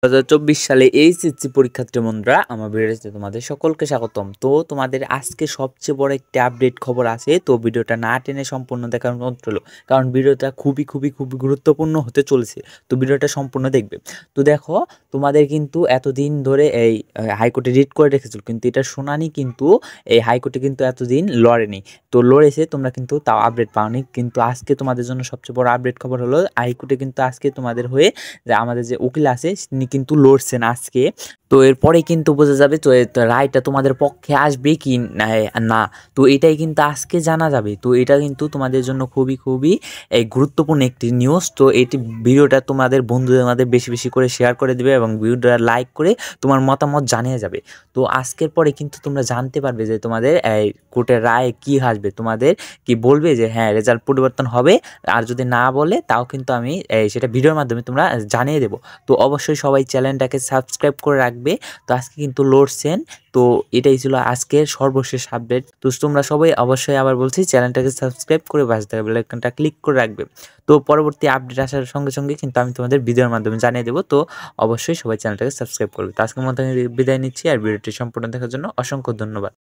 2024 সালে এইচএসসি পরীক্ষার্থী বন্ধুরা, আমার ভিডিওতে তোমাদের সকলকে স্বাগতম। তো তোমাদের আজকে সবচেয়ে বড় একটি আপডেট খবর আছে। তো ভিডিওটা না টেনে সম্পূর্ণ দেখার অনুরোধ রইল, কারণ ভিডিওটা খুবই গুরুত্বপূর্ণ হতে চলেছে। তো ভিডিওটা সম্পূর্ণ দেখবে। তো দেখো, তোমাদের কিন্তু এতদিন ধরে এই হাইকোর্টে রিট করে রেখেছিল, কিন্তু এটা শুনানি কিন্তু এই হাইকোর্টে কিন্তু এতদিন লড়েনি। তো লড়েছে, তোমরা কিন্তু তাও আপডেট পাওনি। কিন্তু আজকে তোমাদের জন্য সবচেয়ে বড় আপডেট খবর হলো, হাইকোর্টে কিন্তু আজকে তোমাদের হয়ে যে আমাদের যে উকিল আছে তিনি কিন্তু লড়ছেন আজকে। তো এরপরে কিন্তু বোঝা যাবে তো রায়টা তোমাদের পক্ষে আসবে কি না। তো এটাই কিন্তু আজকে জানা যাবে। তো এটা কিন্তু তোমাদের জন্য খুবই গুরুত্বপূর্ণ একটি নিউজ। তো এটি ভিডিওটা তোমাদের বন্ধুদের মধ্যে বেশি করে শেয়ার করে দেবে এবং ভিডিওটা লাইক করে তোমার মতামত জানিয়ে যাবে। তো আজকের পরে কিন্তু তোমরা জানতে পারবে যে তোমাদের এই কোর্টের রায় কি আসবে। তোমাদের কি বলবে যে হ্যাঁ রেজাল্ট পরিবর্তন হবে, আর যদি না বলে তাও কিন্তু আমি সেটা ভিডিওর মাধ্যমে তোমরা জানিয়ে দেবো। তো অবশ্যই সবাই চ্যানেলটাকে সাবস্ক্রাইব করে রাখবে। তো আজকে কিন্তু লড়ছেন। তো এটাই ছিল আজকের সর্বশেষ আপডেট। তো তোমরা সবাই অবশ্যই আবার বলছি চ্যানেলটাকে সাবস্ক্রাইব করে পাশে থাকা বেল আইকনটা ক্লিক করে রাখবে। তো পরবর্তী আপডেট আসার সঙ্গে কিন্তু আমি তোমাদের ভিডিওর মাধ্যমে জানিয়ে দেবো। তো অবশ্যই সবাই চ্যানেলটাকে সাবস্ক্রাইব করবে। তো আজকের মতো আমি বিদায় নিচ্ছি, আর ভিডিওটি সম্পূর্ণ দেখার জন্য অসংখ্য ধন্যবাদ।